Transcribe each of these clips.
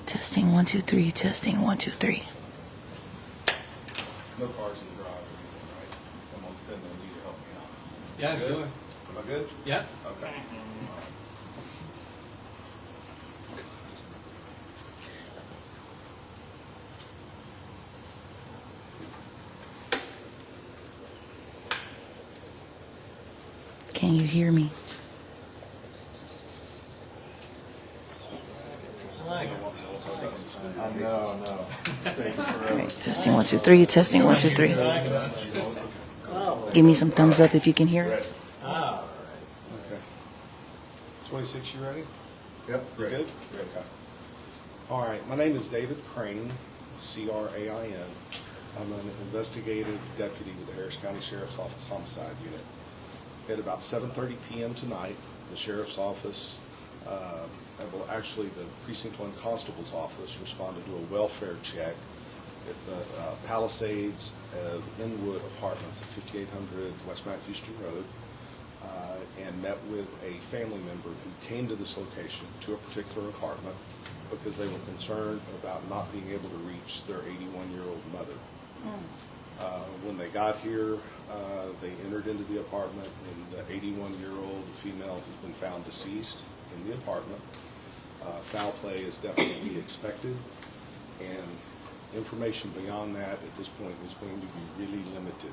Testing 1 2 3. Testing 1 2 3. No cars in the garage or anything, right? I'm gonna depend on you to help me out. Yeah, Good? sure. Am I good? Yeah. Okay. Can you hear me? No. All right, testing 1 2 3. Testing 1 2 3. Give me some thumbs up if you can hear us. Okay. 26, you ready? Yep. You good? Okay. All right, my name is David Crane, C-R-A-I-N. I'm an investigative deputy with the Harris County Sheriff's Office Homicide Unit. At about 7:30 p.m. tonight, the Sheriff's Office, well, actually the Precinct 1 Constable's Office responded to a welfare check at the Palisades of Inwood Apartments at 5800 West Mount Houston Road, and met with a family member who came to this location, to a particular apartment, because they were concerned about not being able to reach their 81-year-old mother. When they got here, they entered into the apartment, and the 81-year-old female has been found deceased in the apartment. Foul play is definitely expected, and information beyond that at this point is going to be really limited.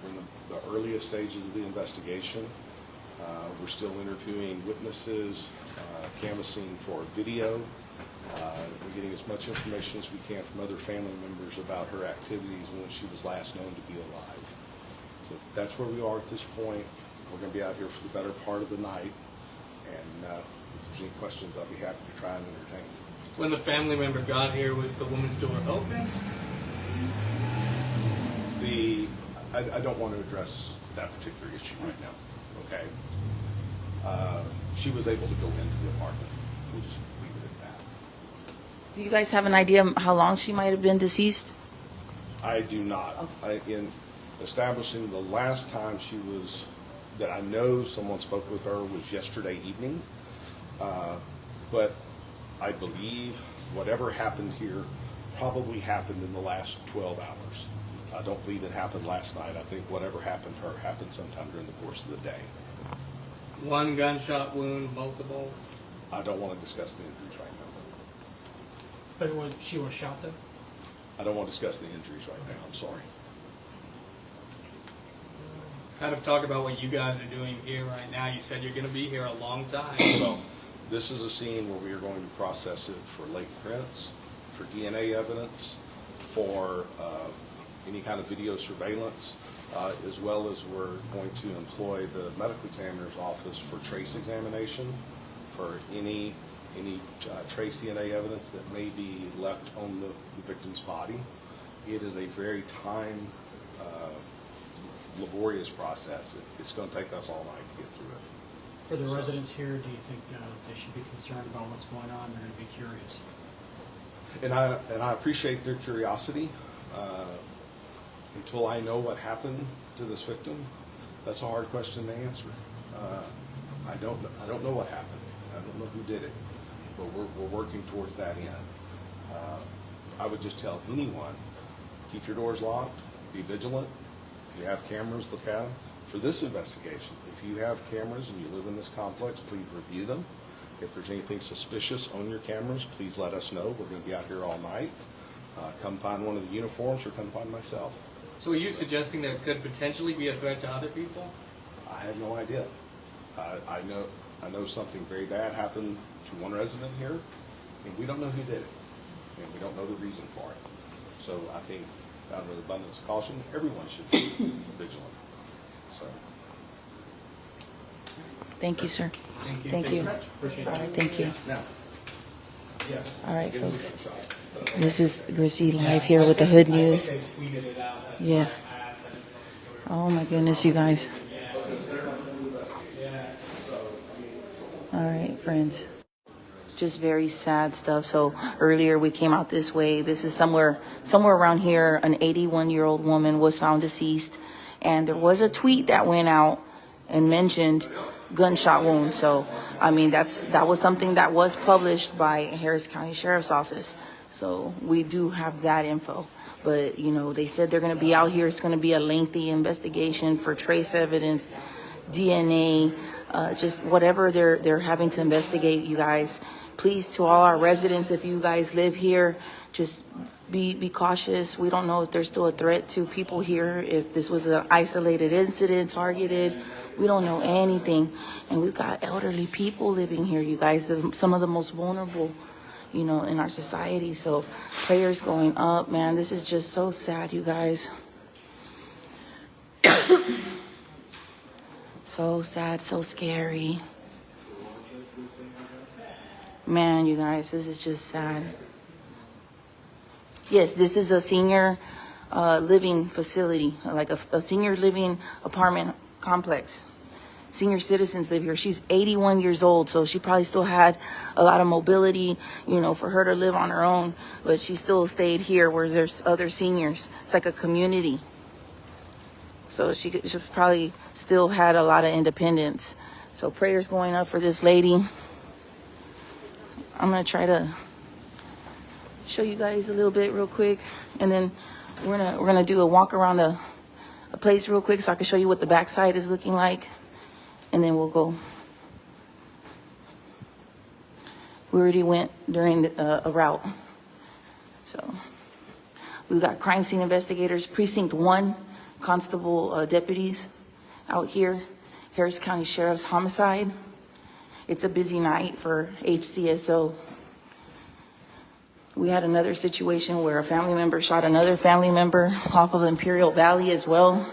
We're in the earliest stages of the investigation. We're still interviewing witnesses, canvassing for video. We're getting as much information as we can from other family members about her activities when she was last known to be alive. So that's where we are at this point. We're going to be out here for the better part of the night, and if there's any questions, I'll be happy to try and entertain. When the family member got here, was the woman's door open? I don't want to address that particular issue right now, okay? She was able to go into the apartment. We'll just leave it at that. Do you guys have an idea how long she might have been deceased? I do not. In establishing the last time that I know someone spoke with her was yesterday evening, but I believe whatever happened here probably happened in the last 12 hours. I don't believe it happened last night. I think whatever happened to her happened sometime during the course of the day. One gunshot wound, multiple? I don't want to discuss the injuries right now. But she was shot though? I don't want to discuss the injuries right now. I'm sorry. Kind of talk about what you guys are doing here right now. You said you're going to be here a long time. Well, this is a scene where we are going to process it for latent prints, for DNA evidence, for any kind of video surveillance, as well as we're going to employ the medical examiner's office for trace examination, for any trace DNA evidence that may be left on the victim's body. It is a very laborious process. It's going to take us all night to get through it. For the residents here, do you think they should be concerned about what's going on? They're going to be curious. And I appreciate their curiosity. Until I know what happened to this victim, that's a hard question to answer. I don't know what happened. I don't know who did it, but we're working towards that end. I would just tell anyone, keep your doors locked, be vigilant. If you have cameras, look at them. For this investigation, if you have cameras and you live in this complex, please review them. If there's anything suspicious on your cameras, please let us know. We're going to be out here all night. Come find one of the uniforms or come find myself. So are you suggesting there could potentially be a threat to other people? I have no idea. I know something very bad happened to one resident here, and we don't know who did it, and we don't know the reason for it. So I think, out of an abundance of caution, everyone should be vigilant. So. Thank you, sir. Thank you. Appreciate All it. right, thank you. Now, yeah. All right, folks. This is Gracie live here with the Hood News. Yeah. Oh my goodness, you guys. All right, friends. Just very sad stuff. So earlier we came out this way. This is somewhere around here. An 81-year-old woman was found deceased, and there was a tweet that went out and mentioned gunshot wound. So, I mean, that was something that was published by Harris County Sheriff's Office. So we do have that info. But, you know, they said they're going to be out here. It's going to be a lengthy investigation for trace evidence, DNA, just whatever they're having to investigate, you guys. Please, to all our residents, if you guys live here, just be cautious. We don't know if there's still a threat to people here, if this was an isolated incident, targeted. We don't know anything. And we've got elderly people living here, you guys, some of the most vulnerable, you know, in our society. So prayers going up, man. This is just so sad, you guys. So sad, so scary. Man, you guys, this is just sad. Yes, this is a senior living facility, like a senior living apartment complex. Senior citizens live here. She's 81 years old, so she probably still had a lot of mobility, you know, for her to live on her own, but she still stayed here where there's other seniors. It's like a community. So she probably still had a lot of independence. So prayers going up for this lady. I'm going to try to show you guys a little bit real quick, and then we're gonna do a walk around the place real quick so I can show you what the backside is looking like, and then we'll go. We already went during a route. So we've got crime scene investigators, precinct 1 constable deputies out here, Harris County Sheriff's Homicide. It's a busy night for HCSO. We had another situation where a family member shot another family member off of Imperial Valley as well.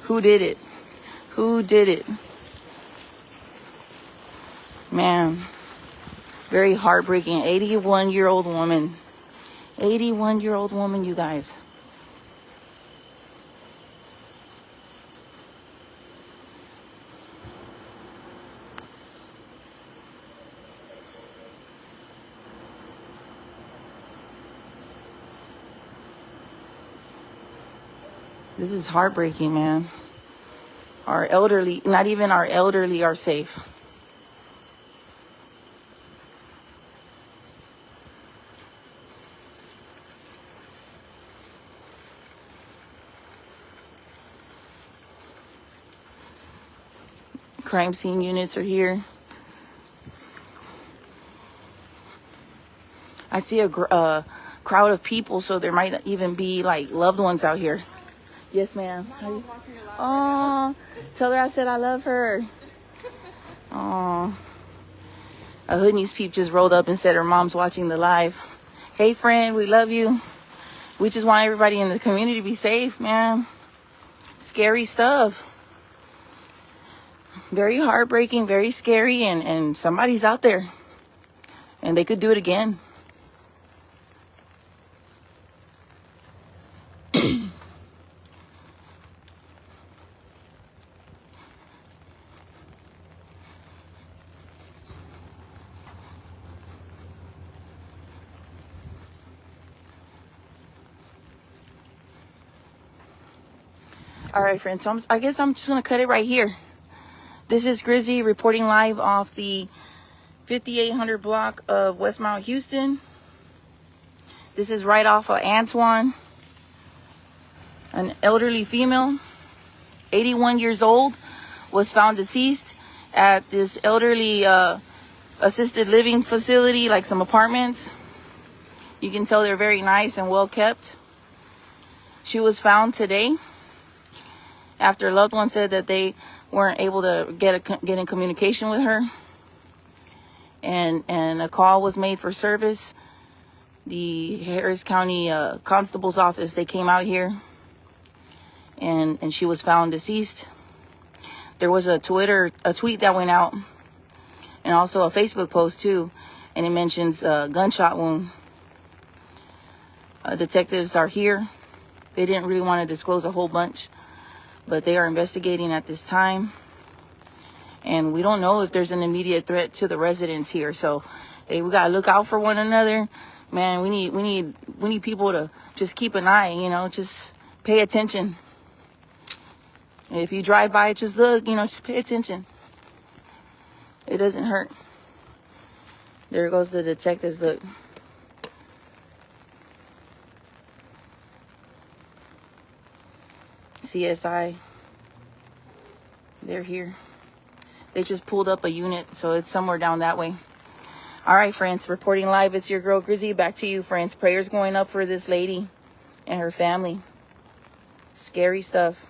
Who did it? Who did it? Man, very heartbreaking. 81-year-old woman. 81-year-old woman, you guys. This is heartbreaking, man. Our elderly, not even our elderly are safe. Crime scene units are here. I see a crowd of people, so there might even be like loved ones out here. Yes, ma'am. Oh, tell her I said I love her. Oh, a Hoodneys peep just rolled up and said her mom's watching the live. Hey, friend, we love you. We just want everybody in the community to be safe, man. Scary stuff. Very heartbreaking, very scary, and somebody's out there. And they could do it again. All right, friends, so I guess I'm just going to cut it right here. This is Grizzy reporting live off the 5800 block of Westmount, Houston. This is right off of Antoine. An elderly female, 81 years old, was found deceased at this elderly assisted living facility, like some apartments. You can tell they're very nice and well kept. She was found today after a loved one said that they weren't able to get in communication with her, and a call was made for service. The Harris County Constable's Office, they came out here, and she was found deceased. There was a tweet that went out, and also a Facebook post too, and it mentions gunshot wound. Detectives are here. They didn't really want to disclose a whole bunch, but they are investigating at this time. And we don't know if there's an immediate threat to the residents here. So, hey, we gotta look out for one another. Man, we need people to just keep an eye, you know, just pay attention. If you drive by, just look, you know, just pay attention. It doesn't hurt. There goes the detectives, look. CSI. They're here. They just pulled up a unit, so it's somewhere down that way. All right, friends, reporting live. It's your girl, Grizzy. Back to you, friends. Prayers going up for this lady and her family. Scary stuff.